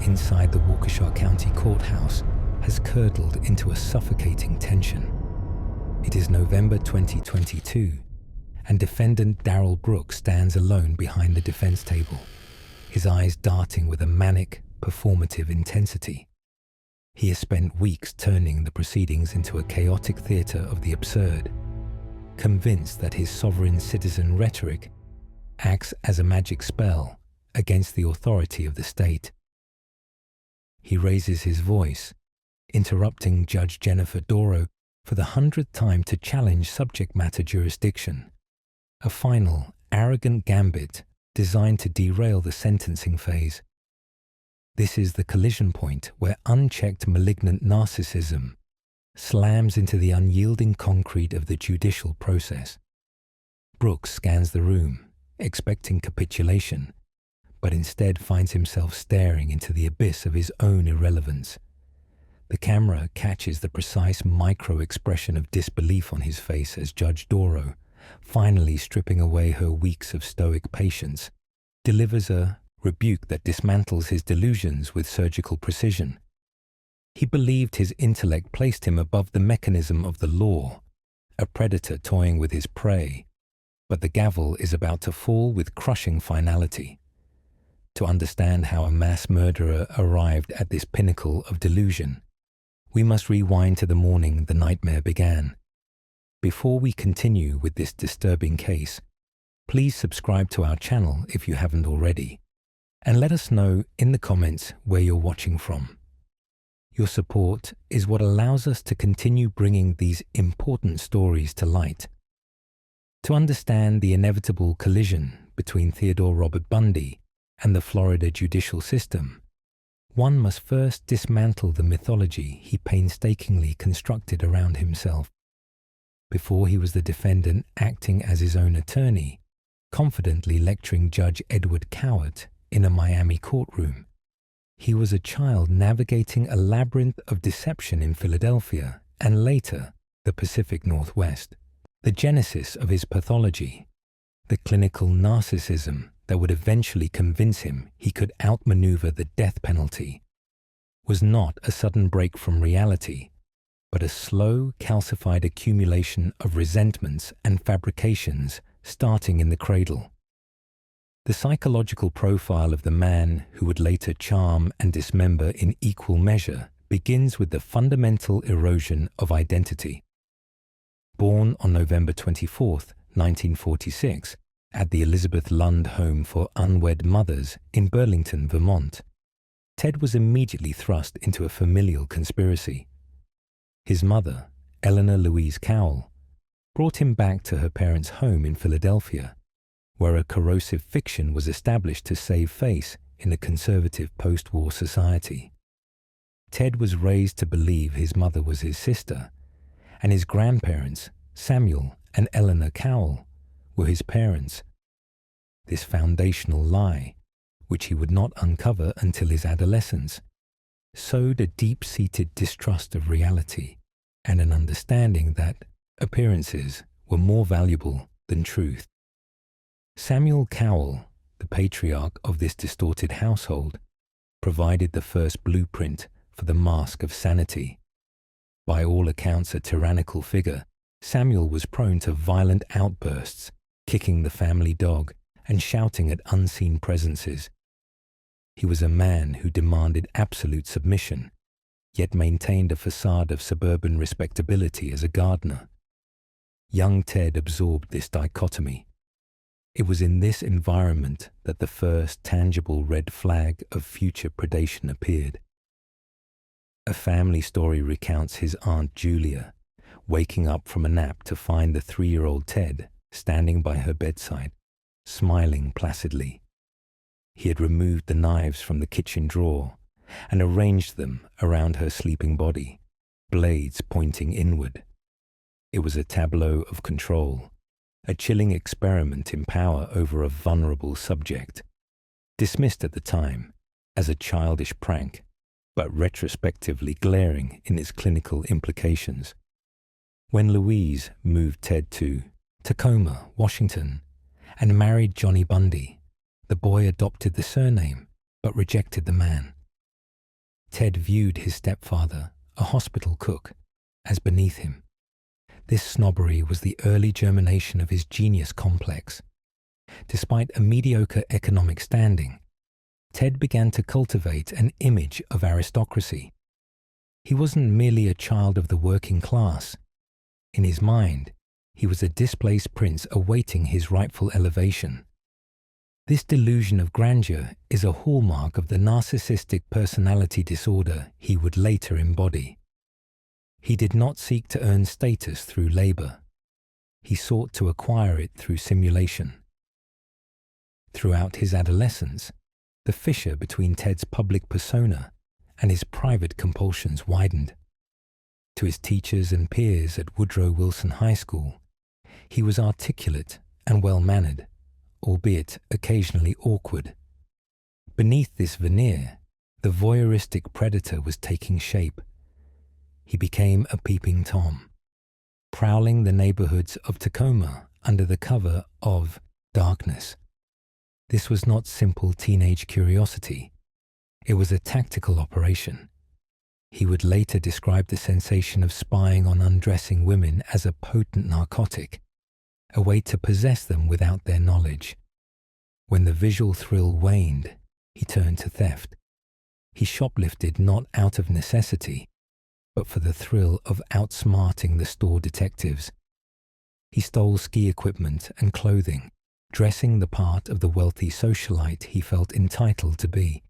inside the Waukesha County Courthouse has curdled into a suffocating tension. It is November 2022, and defendant Darrell Brooks stands alone behind the defense table, his eyes darting with a manic, performative intensity. He has spent weeks turning the proceedings into a chaotic theater of the absurd, convinced that his sovereign citizen rhetoric acts as a magic spell against the authority of the state. He raises his voice, interrupting Judge Jennifer Doro for the 100th time to challenge subject matter jurisdiction, a final, arrogant gambit designed to derail the sentencing phase. This is the collision point where unchecked malignant narcissism slams into the unyielding concrete of the judicial process. Brooks scans the room, expecting capitulation, but instead finds himself staring into the abyss of his own irrelevance. The camera catches the precise micro-expression of disbelief on his face as Judge Doro, finally stripping away her weeks of stoic patience, delivers a rebuke that dismantles his delusions with surgical precision. He believed his intellect placed him above the mechanism of the law, a predator toying with his prey, but the gavel is about to fall with crushing finality. To understand how a mass murderer arrived at this pinnacle of delusion, we must rewind to the morning the nightmare began. Before we continue with this disturbing case, please subscribe to our channel if you haven't already, and let us know in the comments where you're watching from. Your support is what allows us to continue bringing these important stories to light. To understand the inevitable collision between Theodore Robert Bundy and the Florida judicial system, one must first dismantle the mythology he painstakingly constructed around himself. Before he was the defendant acting as his own attorney, confidently lecturing Judge Edward Cowart in a Miami courtroom, he was a child navigating a labyrinth of deception in Philadelphia and later the Pacific Northwest. The genesis of his pathology, the clinical narcissism that would eventually convince him he could outmaneuver the death penalty, was not a sudden break from reality, but a slow, calcified accumulation of resentments and fabrications starting in the cradle. The psychological profile of the man who would later charm and dismember in equal measure begins with the fundamental erosion of identity. Born on November 24, 1946, at the Elizabeth Lund Home for Unwed Mothers in Burlington, Vermont, Ted was immediately thrust into a familial conspiracy. His mother, Eleanor Louise Cowell, brought him back to her parents' home in Philadelphia, where a corrosive fiction was established to save face in a conservative post-war society. Ted was raised to believe his mother was his sister, and his grandparents, Samuel and Eleanor Cowell, were his parents. This foundational lie, which he would not uncover until his adolescence, sowed a deep-seated distrust of reality and an understanding that appearances were more valuable than truth. Samuel Cowell, the patriarch of this distorted household, provided the first blueprint for the mask of sanity. By all accounts a tyrannical figure, Samuel was prone to violent outbursts, kicking the family dog and shouting at unseen presences. He was a man who demanded absolute submission, yet maintained a facade of suburban respectability as a gardener. Young Ted absorbed this dichotomy. It was in this environment that the first tangible red flag of future predation appeared. A family story recounts his Aunt Julia waking up from a nap to find the 3-year-old Ted standing by her bedside, smiling placidly. He had removed the knives from the kitchen drawer and arranged them around her sleeping body, blades pointing inward. It was a tableau of control, a chilling experiment in power over a vulnerable subject, dismissed at the time as a childish prank, but retrospectively glaring in its clinical implications. When Louise moved Ted to Tacoma, Washington, and married Johnny Bundy, the boy adopted the surname but rejected the man. Ted viewed his stepfather, a hospital cook, as beneath him. This snobbery was the early germination of his genius complex. Despite a mediocre economic standing, Ted began to cultivate an image of aristocracy. He wasn't merely a child of the working class. In his mind, he was a displaced prince awaiting his rightful elevation. This delusion of grandeur is a hallmark of the narcissistic personality disorder he would later embody. He did not seek to earn status through labor. He sought to acquire it through simulation. Throughout his adolescence, the fissure between Ted's public persona and his private compulsions widened. To his teachers and peers at Woodrow Wilson High School, he was articulate and well-mannered, albeit occasionally awkward. Beneath this veneer, the voyeuristic predator was taking shape. He became a peeping Tom, prowling the neighborhoods of Tacoma under the cover of darkness. This was not simple teenage curiosity. It was a tactical operation. He would later describe the sensation of spying on undressing women as a potent narcotic, a way to possess them without their knowledge. When the visual thrill waned, he turned to theft. He shoplifted not out of necessity, but for the thrill of outsmarting the store detectives. He stole ski equipment and clothing, dressing the part of the wealthy socialite he felt entitled to be.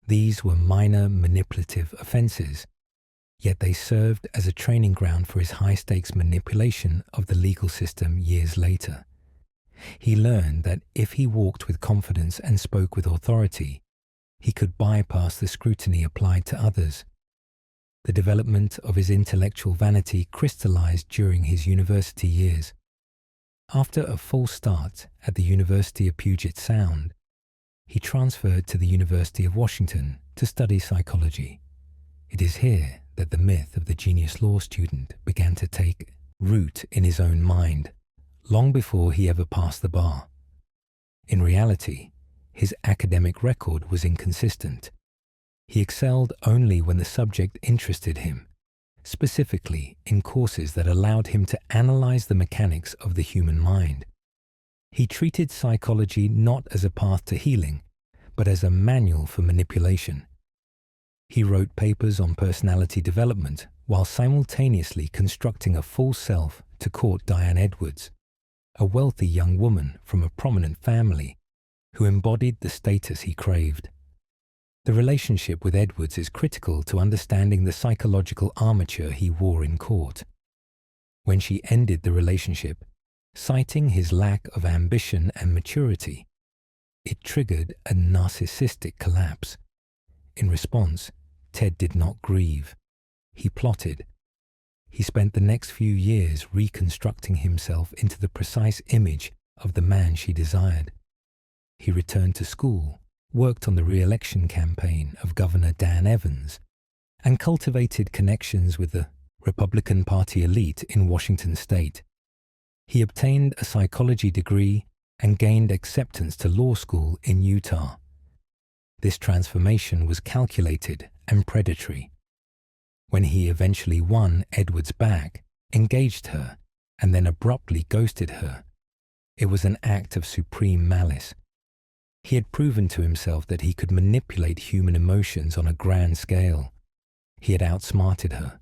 These were minor manipulative offenses, yet they served as a training ground for his high-stakes manipulation of the legal system years later. He learned that if he walked with confidence and spoke with authority, he could bypass the scrutiny applied to others. The development of his intellectual vanity crystallized during his university years. After a false start at the University of Puget Sound, he transferred to the University of Washington to study psychology. It is here that the myth of the genius law student began to take root in his own mind, long before he ever passed the bar. In reality, his academic record was inconsistent. He excelled only when the subject interested him, specifically in courses that allowed him to analyze the mechanics of the human mind. He treated psychology not as a path to healing, but as a manual for manipulation. He wrote papers on personality development while simultaneously constructing a false self to court Diane Edwards, a wealthy young woman from a prominent family who embodied the status he craved. The relationship with Edwards is critical to understanding the psychological armature he wore in court. When she ended the relationship, citing his lack of ambition and maturity, it triggered a narcissistic collapse. In response, Ted did not grieve. He plotted. He spent the next few years reconstructing himself into the precise image of the man she desired. He returned to school, worked on the re-election campaign of Governor Dan Evans, and cultivated connections with the Republican Party elite in Washington state. He obtained a psychology degree and gained acceptance to law school in Utah. This transformation was calculated and predatory. When he eventually won Edwards back, engaged her, and then abruptly ghosted her, it was an act of supreme malice. He had proven to himself that he could manipulate human emotions on a grand scale. He had outsmarted her.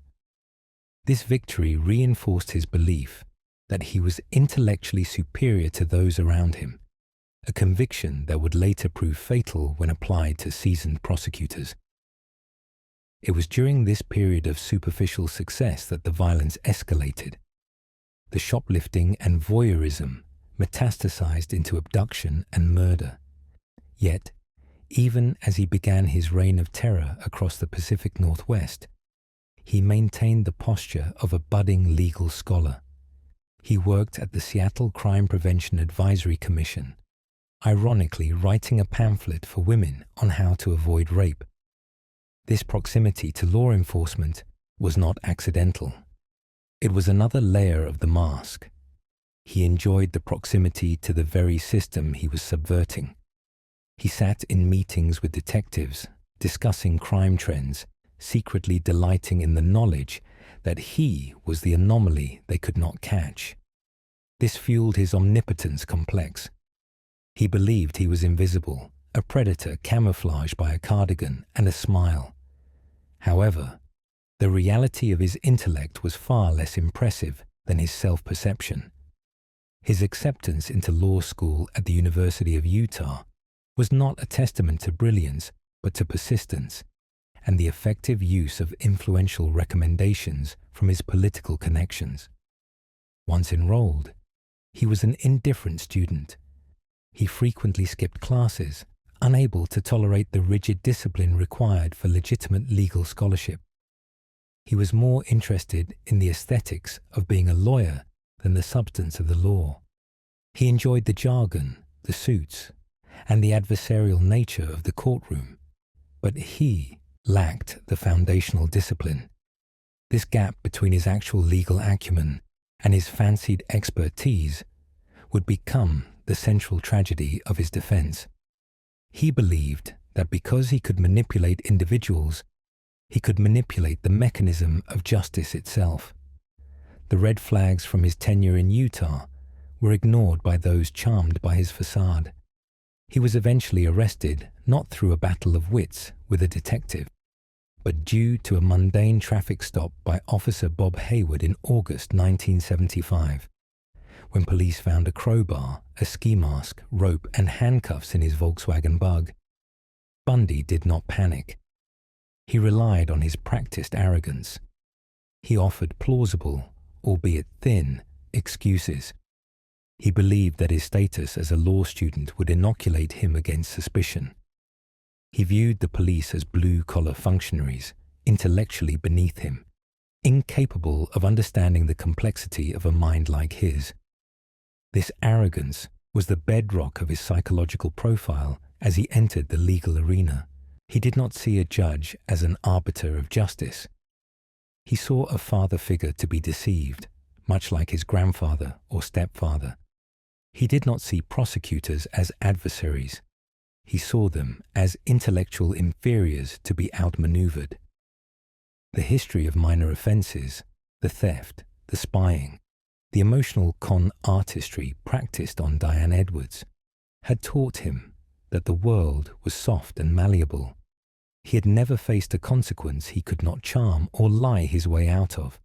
This victory reinforced his belief that he was intellectually superior to those around him, a conviction that would later prove fatal when applied to seasoned prosecutors. It was during this period of superficial success that the violence escalated. The shoplifting and voyeurism metastasized into abduction and murder. Yet, even as he began his reign of terror across the Pacific Northwest, he maintained the posture of a budding legal scholar. He worked at the Seattle Crime Prevention Advisory Commission, ironically writing a pamphlet for women on how to avoid rape. This proximity to law enforcement was not accidental. It was another layer of the mask. He enjoyed the proximity to the very system he was subverting. He sat in meetings with detectives, discussing crime trends, secretly delighting in the knowledge that he was the anomaly they could not catch. This fueled his omnipotence complex. He believed he was invisible, a predator camouflaged by a cardigan and a smile. However, the reality of his intellect was far less impressive than his self-perception. His acceptance into law school at the University of Utah was not a testament to brilliance, but to persistence and the effective use of influential recommendations from his political connections. Once enrolled, he was an indifferent student. He frequently skipped classes, unable to tolerate the rigid discipline required for legitimate legal scholarship. He was more interested in the aesthetics of being a lawyer than the substance of the law. He enjoyed the jargon, the suits, and the adversarial nature of the courtroom, but he lacked the foundational discipline. This gap between his actual legal acumen and his fancied expertise would become the central tragedy of his defense. He believed that because he could manipulate individuals, he could manipulate the mechanism of justice itself. The red flags from his tenure in Utah were ignored by those charmed by his facade. He was eventually arrested not through a battle of wits with a detective, but due to a mundane traffic stop by Officer Bob Hayward in August 1975. When police found a crowbar, a ski mask, rope, and handcuffs in his Volkswagen Bug, Bundy did not panic. He relied on his practiced arrogance. He offered plausible, albeit thin, excuses. He believed that his status as a law student would inoculate him against suspicion. He viewed the police as blue-collar functionaries, intellectually beneath him, incapable of understanding the complexity of a mind like his. This arrogance was the bedrock of his psychological profile as he entered the legal arena. He did not see a judge as an arbiter of justice. He saw a father figure to be deceived, much like his grandfather or stepfather. He did not see prosecutors as adversaries. He saw them as intellectual inferiors to be outmaneuvered. The history of minor offenses, the theft, the spying, the emotional con artistry practiced on Diane Edwards, had taught him that the world was soft and malleable. He had never faced a consequence he could not charm or lie his way out of.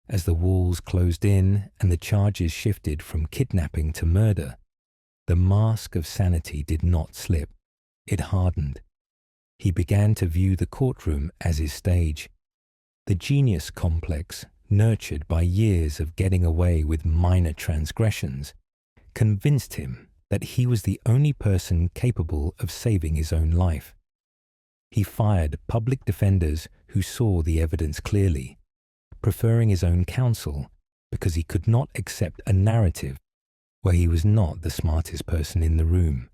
As the walls closed in and the charges shifted from kidnapping to murder, the mask of sanity did not slip. It hardened. He began to view the courtroom as his stage. The genius complex, nurtured by years of getting away with minor transgressions, convinced him that he was the only person capable of saving his own life. He fired public defenders who saw the evidence clearly, preferring his own counsel because he could not accept a narrative where he was not the smartest person in the room.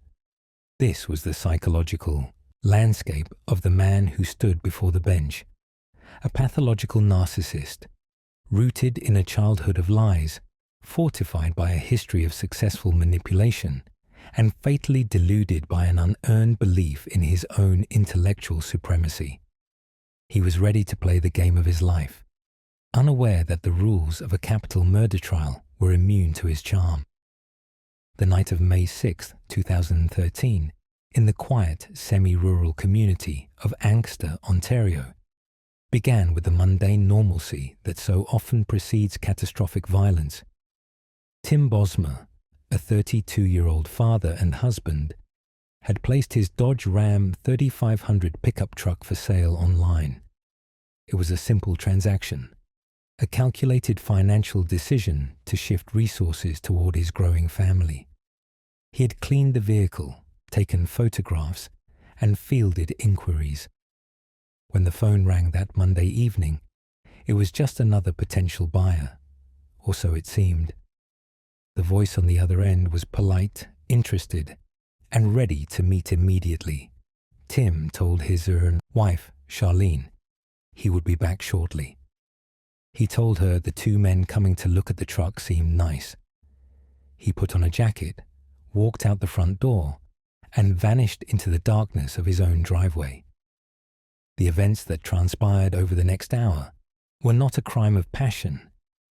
This was the psychological landscape of the man who stood before the bench, a pathological narcissist, rooted in a childhood of lies, fortified by a history of successful manipulation, and fatally deluded by an unearned belief in his own intellectual supremacy. He was ready to play the game of his life, unaware that the rules of a capital murder trial were immune to his charm. The night of May 6, 2013, in the quiet, semi-rural community of Ancaster, Ontario, began with the mundane normalcy that so often precedes catastrophic violence. Tim Bosma, a 32-year-old father and husband, had placed his Dodge Ram 3500 pickup truck for sale online. It was a simple transaction, a calculated financial decision to shift resources toward his growing family. He had cleaned the vehicle, taken photographs, and fielded inquiries. When the phone rang that Monday evening, it was just another potential buyer, or so it seemed. The voice on the other end was polite, interested, and ready to meet immediately. Tim told his wife, Charlene, he would be back shortly. He told her the two men coming to look at the truck seemed nice. He put on a jacket, walked out the front door, and vanished into the darkness of his own driveway. The events that transpired over the next hour were not a crime of passion,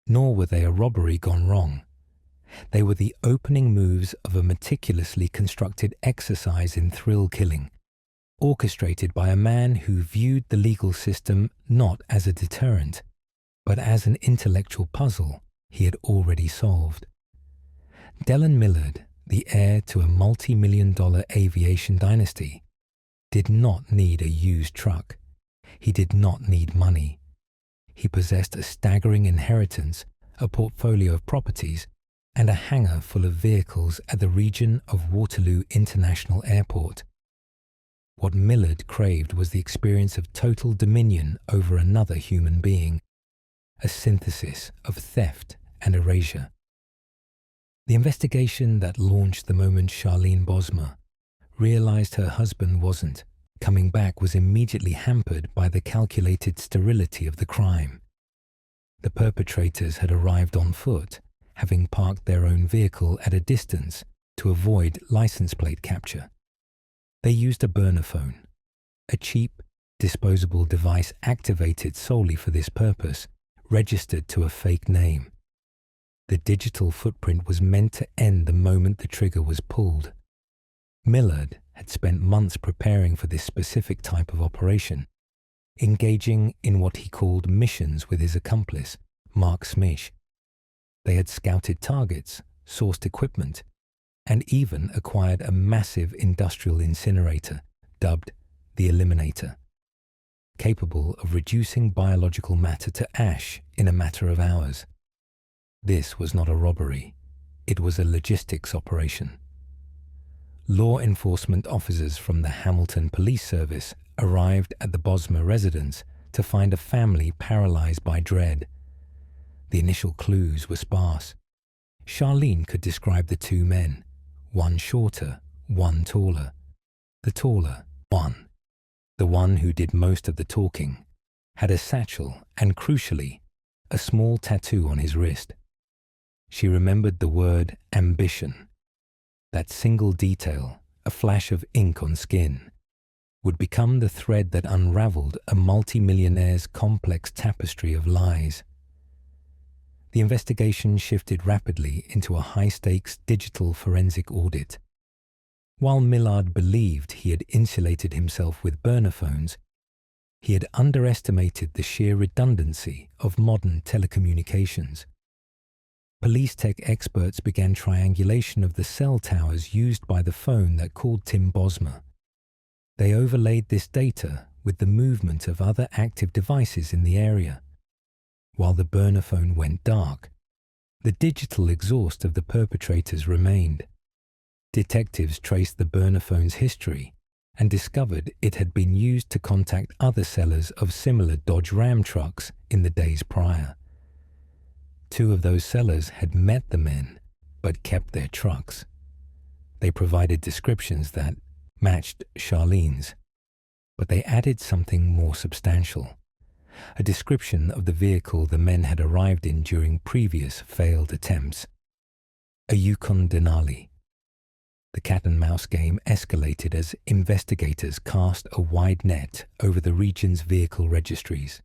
nor were they a robbery gone wrong. They were the opening moves of a meticulously constructed exercise in thrill killing, orchestrated by a man who viewed the legal system not as a deterrent, but as an intellectual puzzle he had already solved. Dellen Millard, the heir to a multi-million-dollar aviation dynasty, did not need a used truck. He did not need money. He possessed a staggering inheritance, a portfolio of properties, and a hangar full of vehicles at the region of Waterloo International Airport. What Millard craved was the experience of total dominion over another human being, a synthesis of theft and erasure. The investigation that launched the moment Charlene Bosma realized her husband wasn't coming back was immediately hampered by the calculated sterility of the crime. The perpetrators had arrived on foot, having parked their own vehicle at a distance to avoid license plate capture. They used a burner phone, a cheap, disposable device activated solely for this purpose, registered to a fake name. The digital footprint was meant to end the moment the trigger was pulled. Millard had spent months preparing for this specific type of operation, engaging in what he called missions with his accomplice, Mark Smish. They had scouted targets, sourced equipment, and even acquired a massive industrial incinerator, dubbed the Eliminator, capable of reducing biological matter to ash in a matter of hours. This was not a robbery. It was a logistics operation. Law enforcement officers from the Hamilton Police Service arrived at the Bosma residence to find a family paralyzed by dread. The initial clues were sparse. Charlene could describe the two men, one shorter, one taller. The taller one, the one who did most of the talking, had a satchel and, crucially, a small tattoo on his wrist. She remembered the word ambition. That single detail, a flash of ink on skin, would become the thread that unraveled a multi-millionaire's complex tapestry of lies. The investigation shifted rapidly into a high-stakes digital forensic audit. While Millard believed he had insulated himself with burner phones, he had underestimated the sheer redundancy of modern telecommunications. Police tech experts began triangulation of the cell towers used by the phone that called Tim Bosma. They overlaid this data with the movement of other active devices in the area. While the burner phone went dark, the digital exhaust of the perpetrators remained. Detectives traced the burner phone's history and discovered it had been used to contact other sellers of similar Dodge Ram trucks in the days prior. Two of those sellers had met the men, but kept their trucks. They provided descriptions that matched Charlene's, but they added something more substantial. A description of the vehicle the men had arrived in during previous failed attempts. A Yukon Denali. The cat-and-mouse game escalated as investigators cast a wide net over the region's vehicle registries.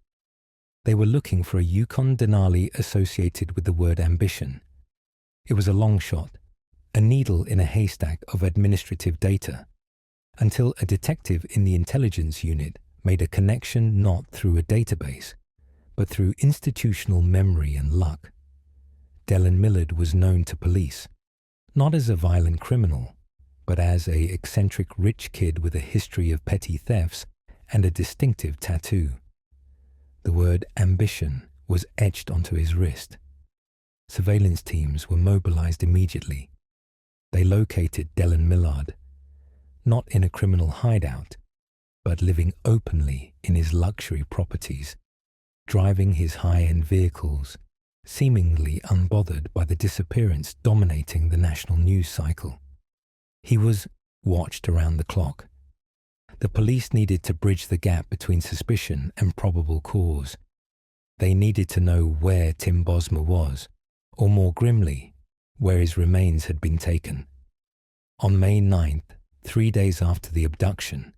They were looking for a Yukon Denali associated with the word ambition. It was a long shot, a needle in a haystack of administrative data, until a detective in the intelligence unit made a connection not through a database, but through institutional memory and luck. Dellen Millard was known to police, not as a violent criminal, but as an eccentric rich kid with a history of petty thefts and a distinctive tattoo. The word ambition was etched onto his wrist. Surveillance teams were mobilized immediately. They located Dellen Millard, not in a criminal hideout, but living openly in his luxury properties, driving his high-end vehicles, seemingly unbothered by the disappearance dominating the national news cycle. He was watched around the clock. The police needed to bridge the gap between suspicion and probable cause. They needed to know where Tim Bosma was, or more grimly, where his remains had been taken. On May 9th, 3 days after the abduction,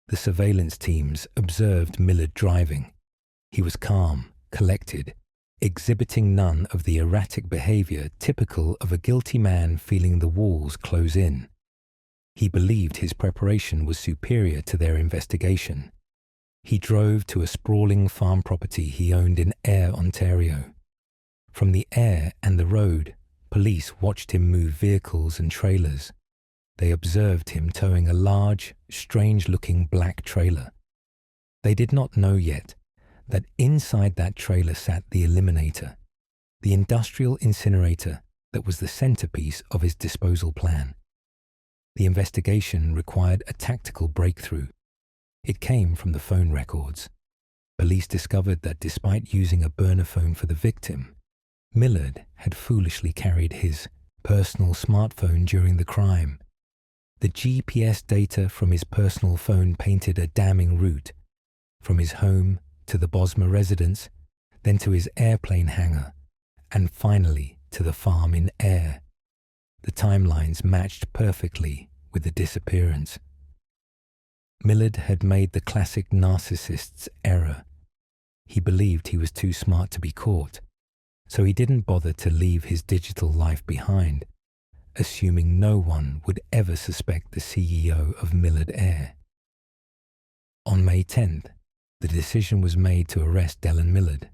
The surveillance teams observed Millard driving. He was calm, collected, exhibiting none of the erratic behavior typical of a guilty man feeling the walls close in. He believed his preparation was superior to their investigation. He drove to a sprawling farm property he owned in Ayr, Ontario. From the air and the road, police watched him move vehicles and trailers. They observed him towing a large, strange-looking black trailer. They did not know yet that inside that trailer sat the Eliminator, the industrial incinerator that was the centerpiece of his disposal plan. The investigation required a tactical breakthrough. It came from the phone records. Police discovered that despite using a burner phone for the victim, Millard had foolishly carried his personal smartphone during the crime. The GPS data from his personal phone painted a damning route, from his home to the Bosma residence, then to his airplane hangar, and finally to the farm in Ayr. The timelines matched perfectly with the disappearance. Millard had made the classic narcissist's error. He believed he was too smart to be caught, so he didn't bother to leave his digital life behind, assuming no one would ever suspect the CEO of Millard Air. On May 10th, the decision was made to arrest Dellen Millard.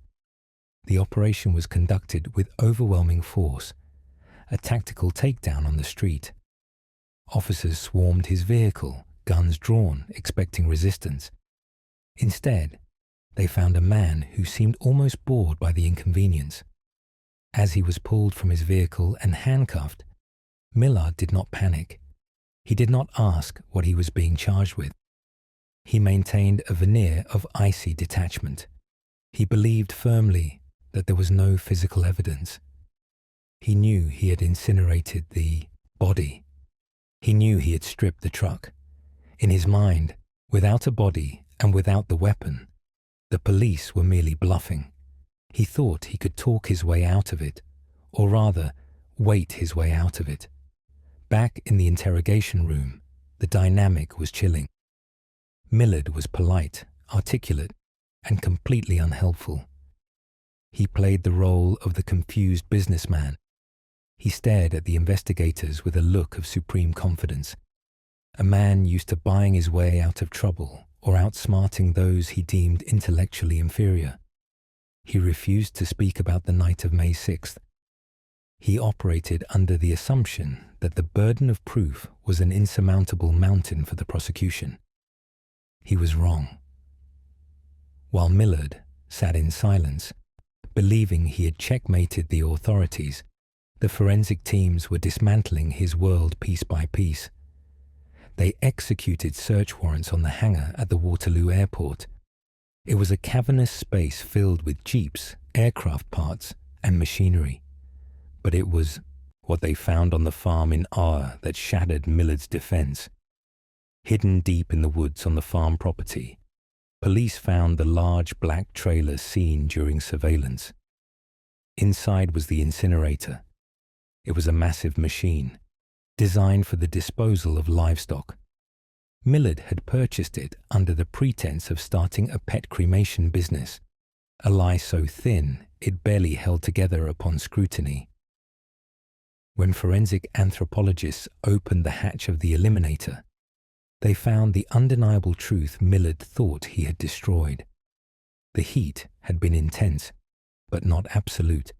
The operation was conducted with overwhelming force, a tactical takedown on the street. Officers swarmed his vehicle, guns drawn, expecting resistance. Instead, they found a man who seemed almost bored by the inconvenience. As he was pulled from his vehicle and handcuffed, Millard did not panic. He did not ask what he was being charged with. He maintained a veneer of icy detachment. He believed firmly that there was no physical evidence. He knew he had incinerated the body. He knew he had stripped the truck. In his mind, without a body and without the weapon, the police were merely bluffing. He thought he could talk his way out of it, or rather, wait his way out of it. Back in the interrogation room, the dynamic was chilling. Millard was polite, articulate, and completely unhelpful. He played the role of the confused businessman. He stared at the investigators with a look of supreme confidence, a man used to buying his way out of trouble or outsmarting those he deemed intellectually inferior. He refused to speak about the night of May 6th. He operated under the assumption that the burden of proof was an insurmountable mountain for the prosecution. He was wrong. While Millard sat in silence, believing he had checkmated the authorities, the forensic teams were dismantling his world piece by piece. They executed search warrants on the hangar at the Waterloo Airport. It was a cavernous space filled with jeeps, aircraft parts, and machinery. But it was what they found on the farm in Ayr that shattered Millard's defense. Hidden deep in the woods on the farm property, police found the large black trailer seen during surveillance. Inside was the incinerator. It was a massive machine, designed for the disposal of livestock. Millard had purchased it under the pretense of starting a pet cremation business, a lie so thin it barely held together upon scrutiny. When forensic anthropologists opened the hatch of the Eliminator, they found the undeniable truth Millard thought he had destroyed. The heat had been intense, but not absolute.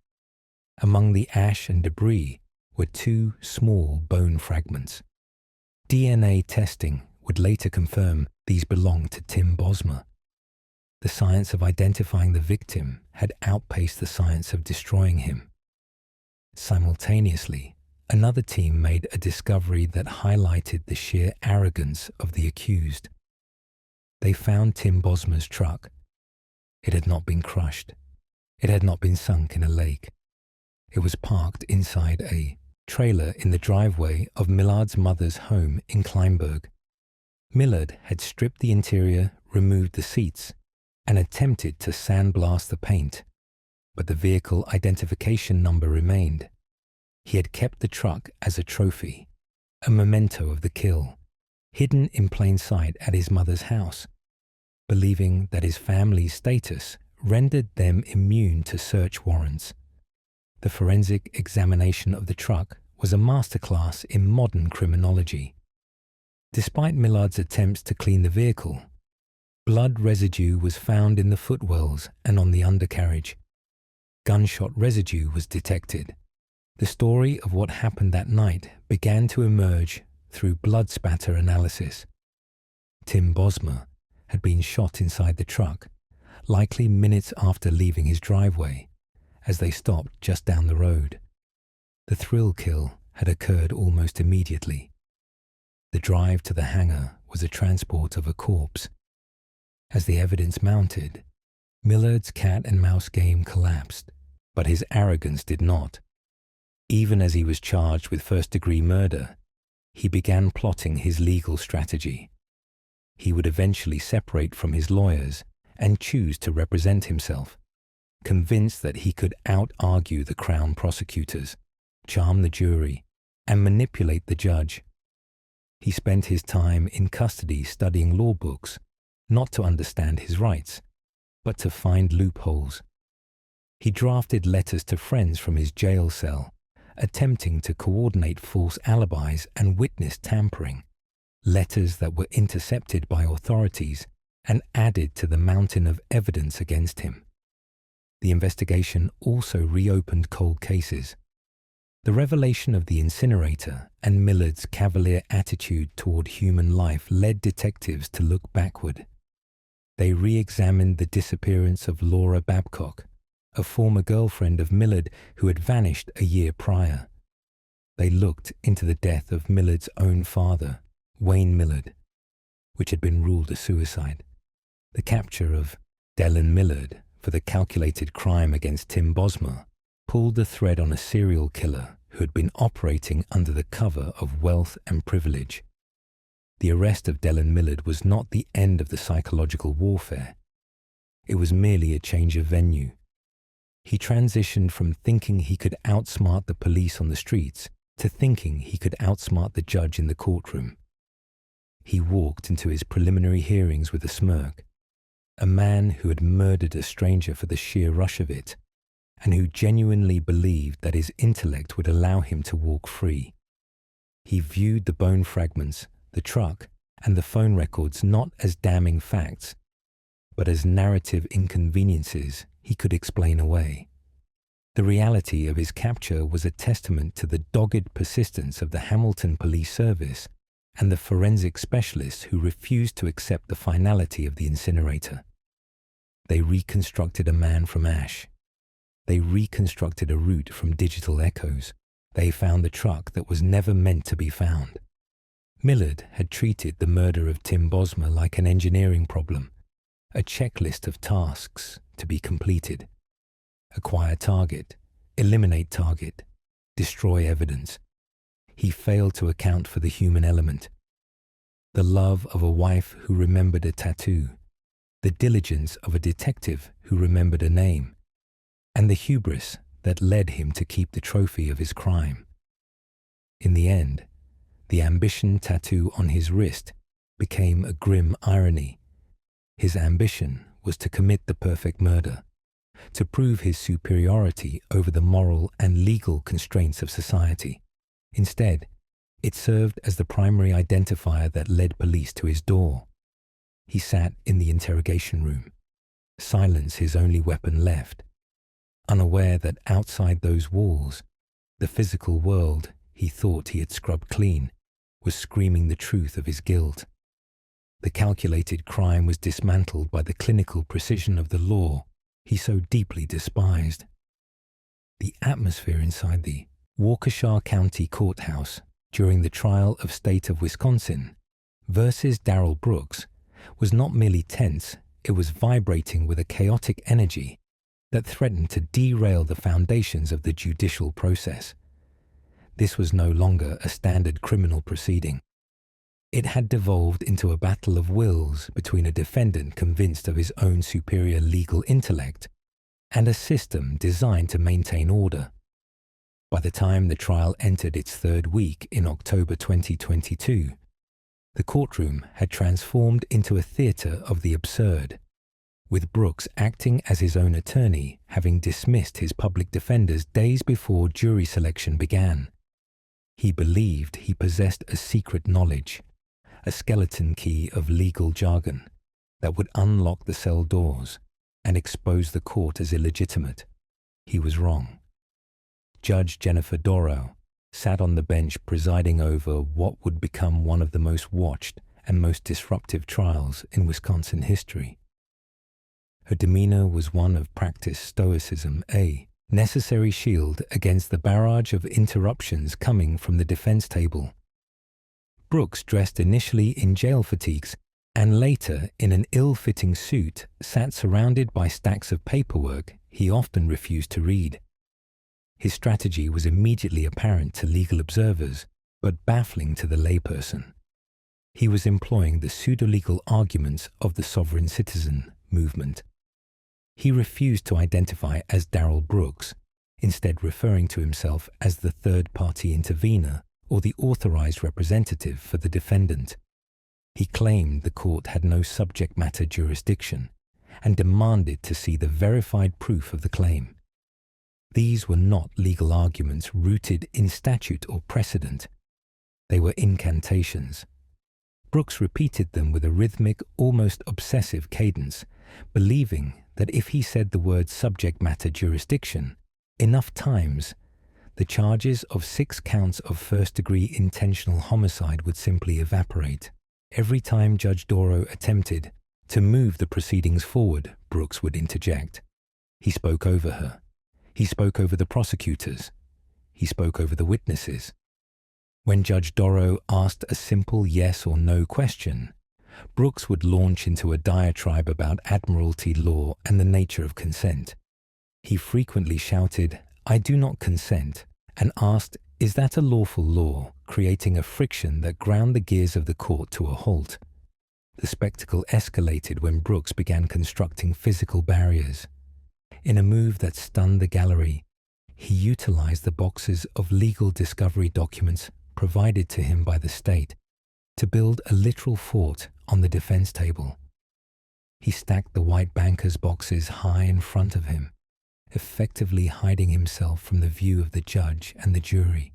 Among the ash and debris were 2 small bone fragments. DNA testing would later confirm these belonged to Tim Bosma. The science of identifying the victim had outpaced the science of destroying him. Simultaneously, another team made a discovery that highlighted the sheer arrogance of the accused. They found Tim Bosma's truck. It had not been crushed. It had not been sunk in a lake. It was parked inside a trailer in the driveway of Millard's mother's home in Kleinburg. Millard had stripped the interior, removed the seats, and attempted to sandblast the paint, but the vehicle identification number remained. He had kept the truck as a trophy, a memento of the kill. hidden in plain sight at his mother's house, believing that his family's status rendered them immune to search warrants. The forensic examination of the truck was a masterclass in modern criminology. Despite Millard's attempts to clean the vehicle, blood residue was found in the footwells and on the undercarriage. Gunshot residue was detected. The story of what happened that night began to emerge through blood spatter analysis. Tim Bosma had been shot inside the truck, likely minutes after leaving his driveway, as they stopped just down the road. The thrill kill had occurred almost immediately. The drive to the hangar was a transport of a corpse. As the evidence mounted, Millard's cat and mouse game collapsed, but his arrogance did not. Even as he was charged with first-degree murder, he began plotting his legal strategy. He would eventually separate from his lawyers and choose to represent himself, convinced that he could out-argue the Crown prosecutors, charm the jury, and manipulate the judge. He spent his time in custody studying law books, not to understand his rights, but to find loopholes. He drafted letters to friends from his jail cell, attempting to coordinate false alibis and witness tampering, letters that were intercepted by authorities and added to the mountain of evidence against him. The investigation also reopened cold cases. The revelation of the incinerator and Millard's cavalier attitude toward human life led detectives to look backward. They re-examined the disappearance of Laura Babcock, a former girlfriend of Millard who had vanished a year prior. They looked into the death of Millard's own father, Wayne Millard, which had been ruled a suicide. The capture of Dellen Millard for the calculated crime against Tim Bosma pulled the thread on a serial killer who had been operating under the cover of wealth and privilege. The arrest of Dellen Millard was not the end of the psychological warfare. It was merely a change of venue. He transitioned from thinking he could outsmart the police on the streets to thinking he could outsmart the judge in the courtroom. He walked into his preliminary hearings with a smirk, a man who had murdered a stranger for the sheer rush of it, and who genuinely believed that his intellect would allow him to walk free. He viewed the bone fragments, the truck, and the phone records not as damning facts, but as narrative inconveniences he could explain away. The reality of his capture was a testament to the dogged persistence of the Hamilton Police Service and the forensic specialists who refused to accept the finality of the incinerator. They reconstructed a man from ash. They reconstructed a route from digital echoes. They found the truck that was never meant to be found. Millard had treated the murder of Tim Bosma like an engineering problem, a checklist of tasks to be completed. Acquire target, eliminate target, destroy evidence. He failed to account for the human element. The love of a wife who remembered a tattoo, the diligence of a detective who remembered a name, and the hubris that led him to keep the trophy of his crime. In the end, the ambition tattoo on his wrist became a grim irony. His ambition was to commit the perfect murder, to prove his superiority over the moral and legal constraints of society. Instead, it served as the primary identifier that led police to his door. He sat in the interrogation room, silence his only weapon left, unaware that outside those walls, the physical world he thought he had scrubbed clean was screaming the truth of his guilt. The calculated crime was dismantled by the clinical precision of the law he so deeply despised. The atmosphere inside the Waukesha County Courthouse during the trial of State of Wisconsin versus Darrell Brooks was not merely tense, it was vibrating with a chaotic energy that threatened to derail the foundations of the judicial process. This was no longer a standard criminal proceeding. It had devolved into a battle of wills between a defendant convinced of his own superior legal intellect and a system designed to maintain order. By the time the trial entered its third week in October 2022, The courtroom had transformed into a theatre of the absurd, with Brooks acting as his own attorney, having dismissed his public defenders days before jury selection began. He believed he possessed a secret knowledge, a skeleton key of legal jargon that would unlock the cell doors and expose the court as illegitimate. He was wrong. Judge Jennifer Dorow sat on the bench presiding over what would become one of the most watched and most disruptive trials in Wisconsin history. Her demeanor was one of practiced stoicism, a necessary shield against the barrage of interruptions coming from the defense table. Brooks, dressed initially in jail fatigues and later in an ill-fitting suit, sat surrounded by stacks of paperwork he often refused to read. His strategy was immediately apparent to legal observers, but baffling to the layperson. He was employing the pseudo-legal arguments of the sovereign citizen movement. He refused to identify as Darrell Brooks, instead referring to himself as the third-party intervener or the authorized representative for the defendant. He claimed the court had no subject matter jurisdiction and demanded to see the verified proof of the claim. These were not legal arguments rooted in statute or precedent. They were incantations. Brooks repeated them with a rhythmic, almost obsessive cadence, believing that if he said the word subject matter jurisdiction enough times, the charges of 6 counts of first-degree intentional homicide would simply evaporate. Every time Judge Dorow attempted to move the proceedings forward, Brooks would interject. He spoke over her. He spoke over the prosecutors. He spoke over the witnesses. When Judge Dorow asked a simple yes or no question, Brooks would launch into a diatribe about admiralty law and the nature of consent. He frequently shouted, "I do not consent," and asked, "Is that a lawful law?" creating a friction that ground the gears of the court to a halt. The spectacle escalated when Brooks began constructing physical barriers. In a move that stunned the gallery, he utilized the boxes of legal discovery documents provided to him by the state to build a literal fort on the defense table. He stacked the white banker's boxes high in front of him, effectively hiding himself from the view of the judge and the jury.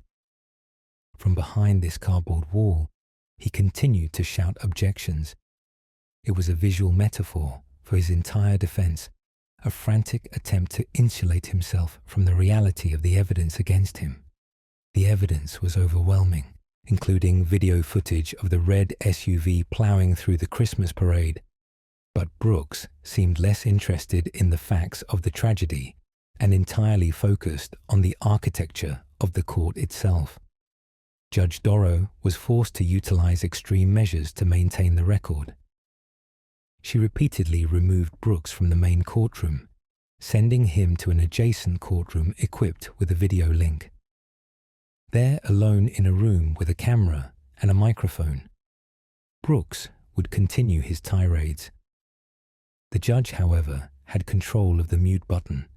From behind this cardboard wall, he continued to shout objections. It was a visual metaphor for his entire defense, a frantic attempt to insulate himself from the reality of the evidence against him. The evidence was overwhelming, including video footage of the red SUV plowing through the Christmas parade. But Brooks seemed less interested in the facts of the tragedy and entirely focused on the architecture of the court itself. Judge Dorow was forced to utilize extreme measures to maintain the record. She repeatedly removed Brooks from the main courtroom, sending him to an adjacent courtroom equipped with a video link. There, alone in a room with a camera and a microphone, Brooks would continue his tirades. The judge, however, had control of the mute button.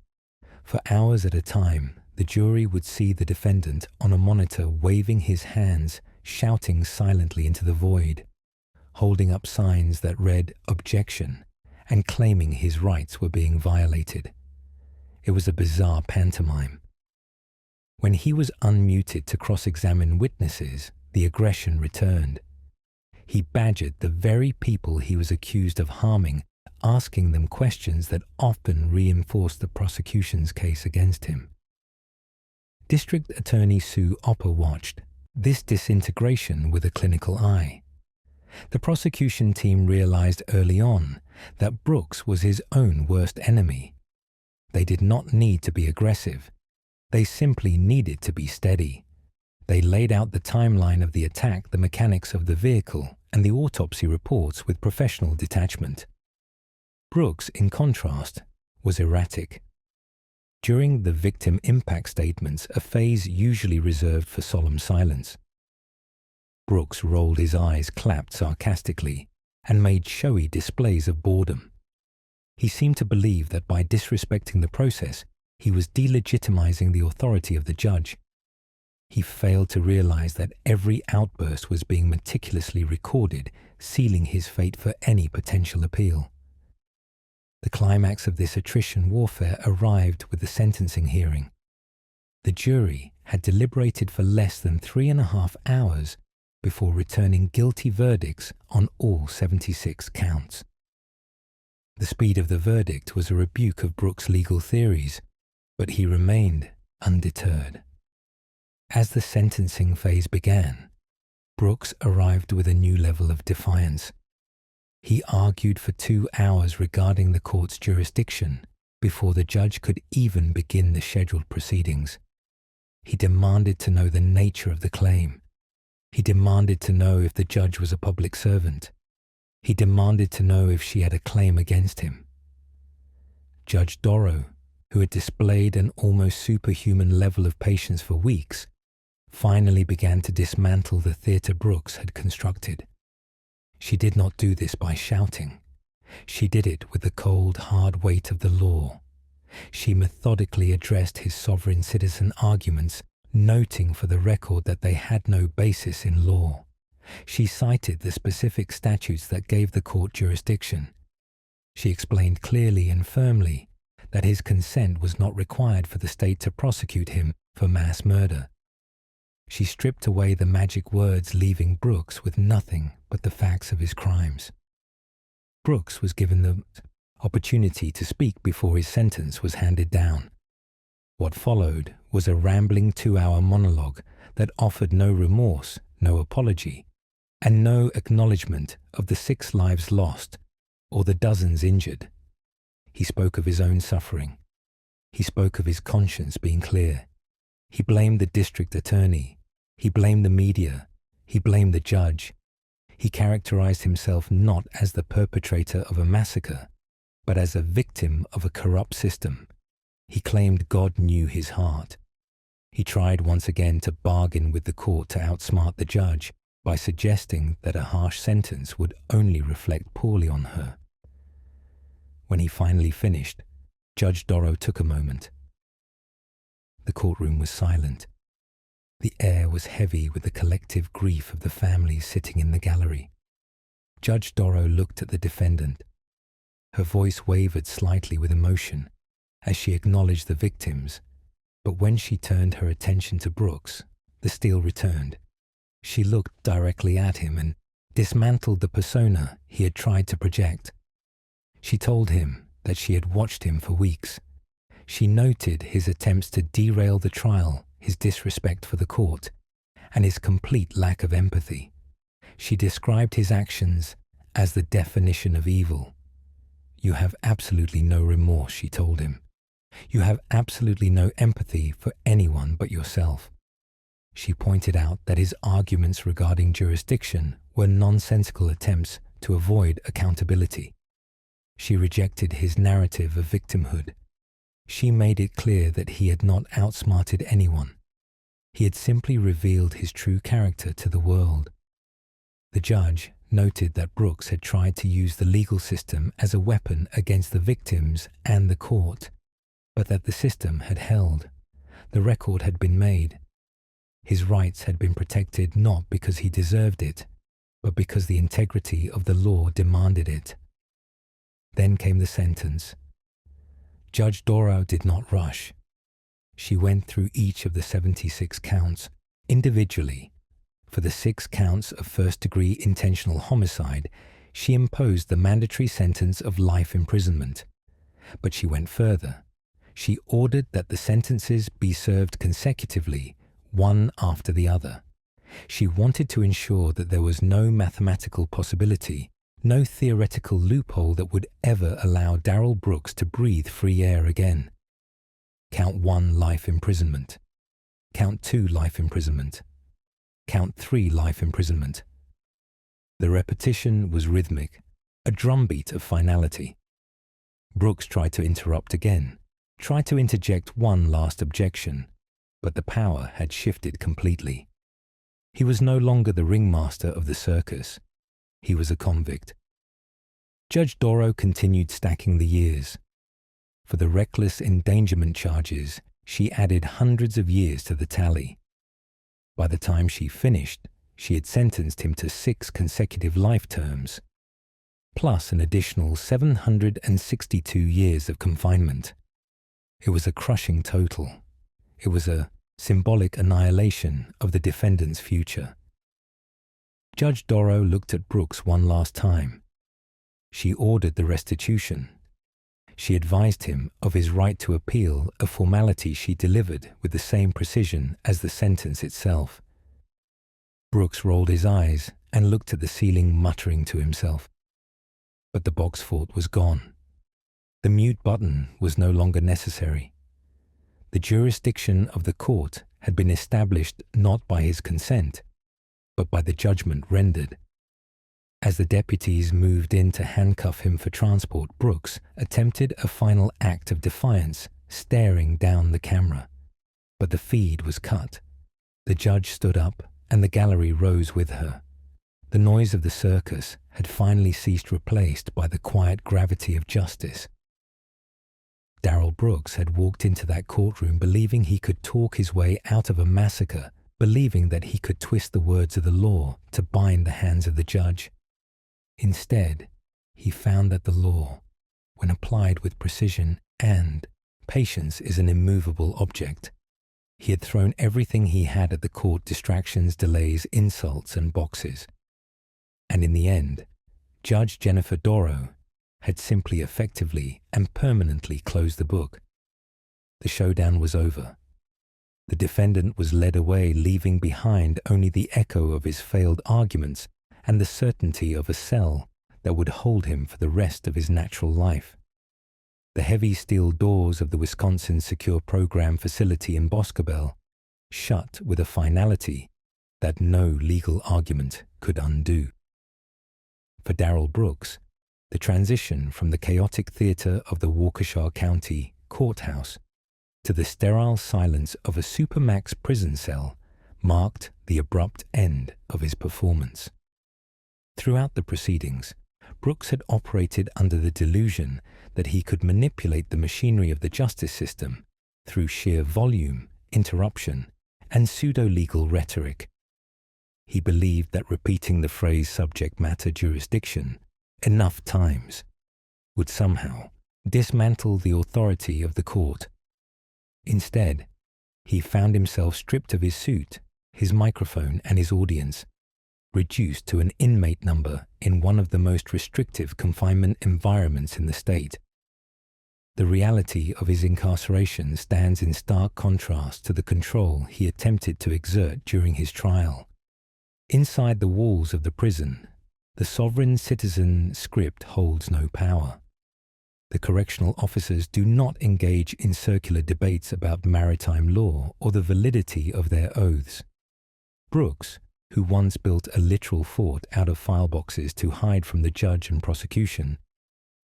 For hours at a time, the jury would see the defendant on a monitor waving his hands, shouting silently into the void, holding up signs that read "Objection" and claiming his rights were being violated. It was a bizarre pantomime. When he was unmuted to cross-examine witnesses, the aggression returned. He badgered the very people he was accused of harming, asking them questions that often reinforced the prosecution's case against him. District Attorney Sue Opper watched this disintegration with a clinical eye. The prosecution team realized early on that Brooks was his own worst enemy. They did not need to be aggressive. They simply needed to be steady. They laid out the timeline of the attack, the mechanics of the vehicle, and the autopsy reports with professional detachment. Brooks, in contrast, was erratic. During the victim impact statements, a phase usually reserved for solemn silence, Brooks rolled his eyes, clapped sarcastically, and made showy displays of boredom. He seemed to believe that by disrespecting the process, he was delegitimizing the authority of the judge. He failed to realize that every outburst was being meticulously recorded, sealing his fate for any potential appeal. The climax of this attrition warfare arrived with the sentencing hearing. The jury had deliberated for less than 3.5 hours before returning guilty verdicts on all 76 counts. The speed of the verdict was a rebuke of Brooks' legal theories, but he remained undeterred. As the sentencing phase began, Brooks arrived with a new level of defiance. He argued for 2 hours regarding the court's jurisdiction before the judge could even begin the scheduled proceedings. He demanded to know the nature of the claim. He demanded to know if the judge was a public servant. He demanded to know if she had a claim against him. Judge Dorrow, who had displayed an almost superhuman level of patience for weeks, finally began to dismantle the theatre Brooks had constructed. She did not do this by shouting. She did it with the cold, hard weight of the law. She methodically addressed his sovereign citizen arguments, noting for the record that they had no basis in law. She cited the specific statutes that gave the court jurisdiction. She explained clearly and firmly that his consent was not required for the state to prosecute him for mass murder. She stripped away the magic words, leaving Brooks with nothing but the facts of his crimes. Brooks was given the opportunity to speak before his sentence was handed down. What followed was a rambling 2-hour monologue that offered no remorse, no apology, and no acknowledgement of the 6 lives lost or the dozens injured. He spoke of his own suffering. He spoke of his conscience being clear. He blamed the district attorney. He blamed the media. He blamed the judge. He characterized himself not as the perpetrator of a massacre, but as a victim of a corrupt system. He claimed God knew his heart. He tried once again to bargain with the court to outsmart the judge by suggesting that a harsh sentence would only reflect poorly on her. When he finally finished, Judge Dorrow took a moment. The courtroom was silent. The air was heavy with the collective grief of the families sitting in the gallery. Judge Dorrow looked at the defendant. Her voice wavered slightly with emotion as she acknowledged the victims, but when she turned her attention to Brooks, the steel returned. She looked directly at him and dismantled the persona he had tried to project. She told him that she had watched him for weeks. She noted his attempts to derail the trial, his disrespect for the court, and his complete lack of empathy. She described his actions as the definition of evil. "You have absolutely no remorse," she told him. "You have absolutely no empathy for anyone but yourself." She pointed out that his arguments regarding jurisdiction were nonsensical attempts to avoid accountability. She rejected his narrative of victimhood. She made it clear that he had not outsmarted anyone. He had simply revealed his true character to the world. The judge noted that Brooks had tried to use the legal system as a weapon against the victims and the court, but that the system had held. The record had been made. His rights had been protected not because he deserved it, but because the integrity of the law demanded it. Then came the sentence. Judge Dorrow did not rush. She went through each of the 76 counts individually. For the 6 counts of first-degree intentional homicide, she imposed the mandatory sentence of life imprisonment. But she went further. She ordered that the sentences be served consecutively, one after the other. She wanted to ensure that there was no mathematical possibility, no theoretical loophole that would ever allow Darrell Brooks to breathe free air again. Count 1, life imprisonment. Count 2, life imprisonment. Count 3, life imprisonment. The repetition was rhythmic, a drumbeat of finality. Brooks tried to interrupt again, tried to interject one last objection, but the power had shifted completely. He was no longer the ringmaster of the circus. He was a convict. Judge Dorrow continued stacking the years. For the reckless endangerment charges, she added hundreds of years to the tally. By the time she finished, she had sentenced him to 6 consecutive life terms, plus an additional 762 years of confinement. It was a crushing total. It was a symbolic annihilation of the defendant's future. Judge Dorrough looked at Brooks one last time. She ordered the restitution. She advised him of his right to appeal, a formality she delivered with the same precision as the sentence itself. Brooks rolled his eyes and looked at the ceiling, muttering to himself. But the box fort was gone. The mute button was no longer necessary. The jurisdiction of the court had been established not by his consent, but by the judgment rendered. As the deputies moved in to handcuff him for transport, Brooks attempted a final act of defiance, staring down the camera. But the feed was cut. The judge stood up, and the gallery rose with her. The noise of the circus had finally ceased, replaced by the quiet gravity of justice. Darrell Brooks had walked into that courtroom believing he could talk his way out of a massacre, believing that he could twist the words of the law to bind the hands of the judge. Instead, he found that the law, when applied with precision and patience, is an immovable object. He had thrown everything he had at the court: distractions, delays, insults, and boxes. And in the end, Judge Jennifer Dorrough had simply, effectively, and permanently closed the book. The showdown was over. The defendant was led away, leaving behind only the echo of his failed arguments and the certainty of a cell that would hold him for the rest of his natural life. The heavy steel doors of the Wisconsin Secure Program facility in Boscobel shut with a finality that no legal argument could undo. For Darrell Brooks, the transition from the chaotic theater of the Waukesha County courthouse to the sterile silence of a supermax prison cell marked the abrupt end of his performance. Throughout the proceedings, Brooks had operated under the delusion that he could manipulate the machinery of the justice system through sheer volume, interruption, and pseudo-legal rhetoric. He believed that repeating the phrase subject matter jurisdiction enough times would somehow dismantle the authority of the court. Instead, he found himself stripped of his suit, his microphone, and his audience, reduced to an inmate number in one of the most restrictive confinement environments in the state. The reality of his incarceration stands in stark contrast to the control he attempted to exert during his trial. Inside the walls of the prison, the sovereign citizen script holds no power. The correctional officers do not engage in circular debates about maritime law or the validity of their oaths. Brooks, who once built a literal fort out of file boxes to hide from the judge and prosecution,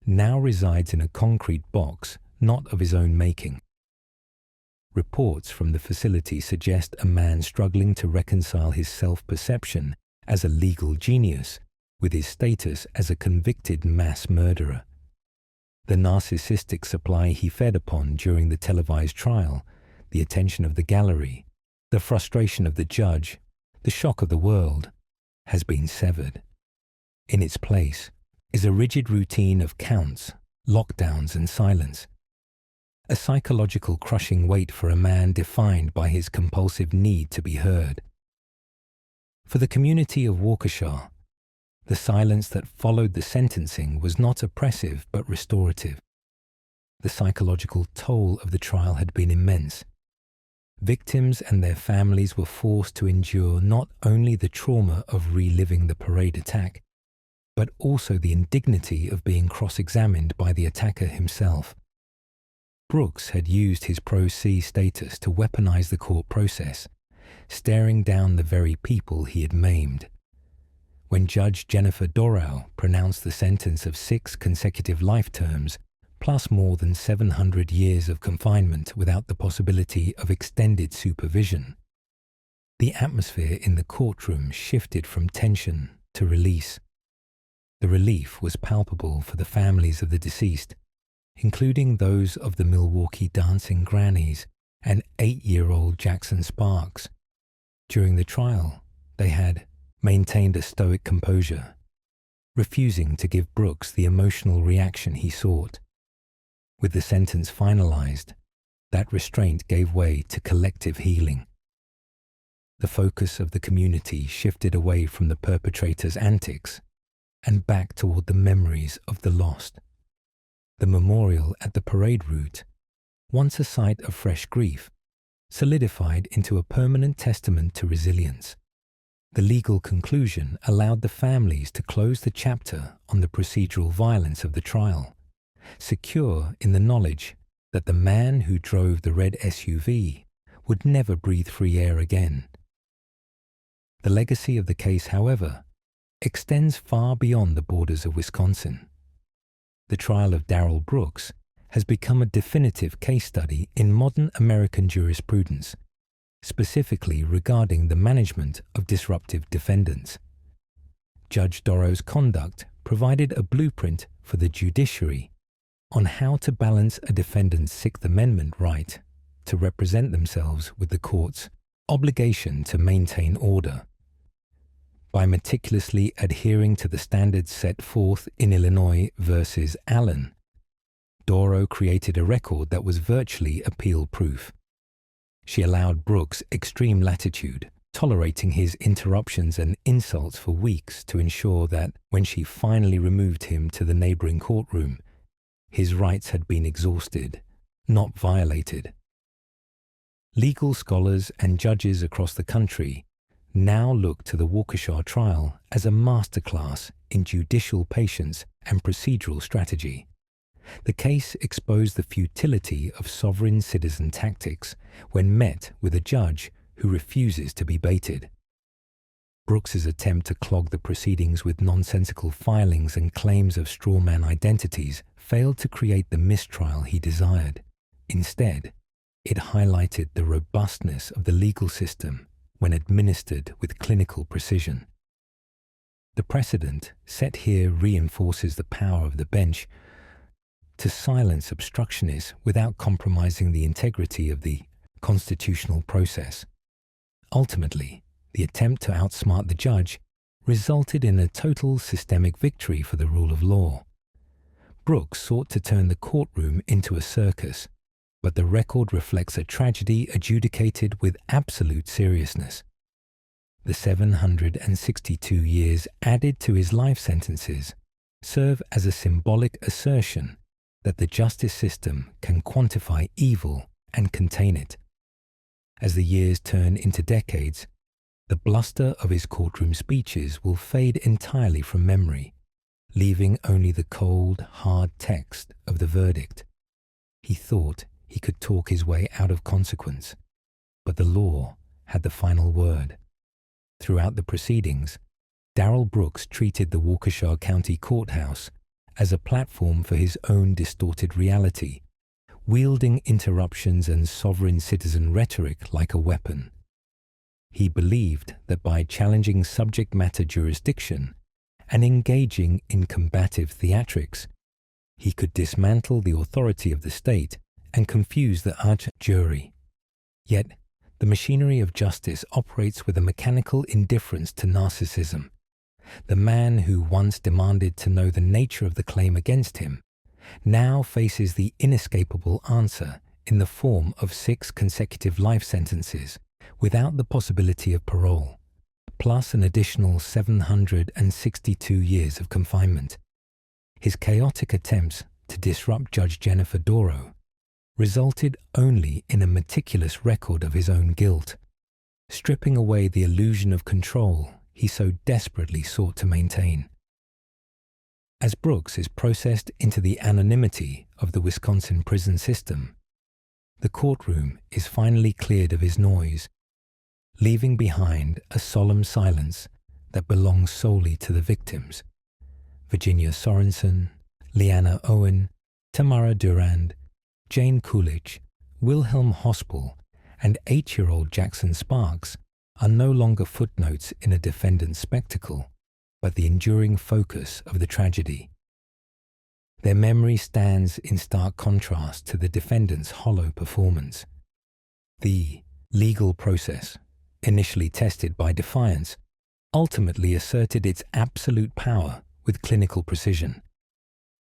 now resides in a concrete box not of his own making. Reports from the facility suggest a man struggling to reconcile his self-perception as a legal genius with his status as a convicted mass murderer. The narcissistic supply he fed upon during the televised trial, the attention of the gallery, the frustration of the judge, the shock of the world, has been severed. In its place is a rigid routine of counts, lockdowns, and silence, a psychological crushing weight for a man defined by his compulsive need to be heard. For the community of Waukesha, the silence that followed the sentencing was not oppressive but restorative. The psychological toll of the trial had been immense. Victims and their families were forced to endure not only the trauma of reliving the parade attack, but also the indignity of being cross-examined by the attacker himself. Brooks had used his pro se status to weaponize the court process, staring down the very people he had maimed. When Judge Jennifer Dorrough pronounced the sentence of 6 consecutive life terms, plus more than 700 years of confinement without the possibility of extended supervision, the atmosphere in the courtroom shifted from tension to release. The relief was palpable for the families of the deceased, including those of the Milwaukee dancing grannies and 8-year-old Jackson Sparks. During the trial, they had maintained a stoic composure, refusing to give Brooks the emotional reaction he sought. With the sentence finalized, that restraint gave way to collective healing. The focus of the community shifted away from the perpetrator's antics and back toward the memories of the lost. The memorial at the parade route, once a site of fresh grief, solidified into a permanent testament to resilience. The legal conclusion allowed the families to close the chapter on the procedural violence of the trial, secure in the knowledge that the man who drove the red SUV would never breathe free air again. The legacy of the case, however, extends far beyond the borders of Wisconsin. The trial of Darrell Brooks has become a definitive case study in modern American jurisprudence, specifically regarding the management of disruptive defendants. Judge Dorow's conduct provided a blueprint for the judiciary on how to balance a defendant's Sixth Amendment right to represent themselves with the court's obligation to maintain order. By meticulously adhering to the standards set forth in Illinois versus Allen, Dorow created a record that was virtually appeal-proof. She allowed Brooks extreme latitude, tolerating his interruptions and insults for weeks to ensure that when she finally removed him to the neighboring courtroom, his rights had been exhausted, not violated. Legal scholars and judges across the country now look to the Waukesha trial as a masterclass in judicial patience and procedural strategy. The case exposed the futility of sovereign citizen tactics when met with a judge who refuses to be baited. Brooks's attempt to clog the proceedings with nonsensical filings and claims of strawman identities failed to create the mistrial he desired. Instead, it highlighted the robustness of the legal system when administered with clinical precision. The precedent set here reinforces the power of the bench to silence obstructionists without compromising the integrity of the constitutional process. Ultimately, the attempt to outsmart the judge resulted in a total systemic victory for the rule of law. Brooks sought to turn the courtroom into a circus, but the record reflects a tragedy adjudicated with absolute seriousness. The 762 years added to his life sentences serve as a symbolic assertion that the justice system can quantify evil and contain it. As the years turn into decades, the bluster of his courtroom speeches will fade entirely from memory, leaving only the cold, hard text of the verdict. He thought he could talk his way out of consequence, but the law had the final word. Throughout the proceedings, Darrell Brooks treated the Waukesha County Courthouse as a platform for his own distorted reality, wielding interruptions and sovereign citizen rhetoric like a weapon. He believed that by challenging subject matter jurisdiction and engaging in combative theatrics, he could dismantle the authority of the state and confuse the judge jury. Yet, the machinery of justice operates with a mechanical indifference to narcissism. The man who once demanded to know the nature of the claim against him now faces the inescapable answer in the form of 6 consecutive life sentences without the possibility of parole, plus an additional 762 years of confinement. His chaotic attempts to disrupt Judge Jennifer Dorow resulted only in a meticulous record of his own guilt, stripping away the illusion of control he so desperately sought to maintain. As Brooks is processed into the anonymity of the Wisconsin prison system, the courtroom is finally cleared of his noise, leaving behind a solemn silence that belongs solely to the victims. Virginia Sorensen, Leanna Owen, Tamara Durand, Jane Coolidge, Wilhelm Hospel, and 8-year-old Jackson Sparks are no longer footnotes in a defendant's spectacle, but the enduring focus of the tragedy. Their memory stands in stark contrast to the defendant's hollow performance. The legal process, initially tested by defiance, ultimately asserted its absolute power with clinical precision.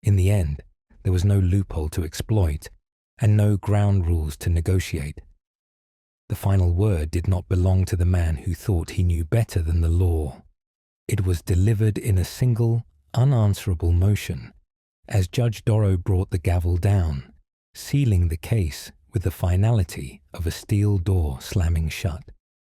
In the end, there was no loophole to exploit and no ground rules to negotiate. The final word did not belong to the man who thought he knew better than the law. It was delivered in a single, unanswerable motion as Judge Dorrow brought the gavel down, sealing the case with the finality of a steel door slamming shut.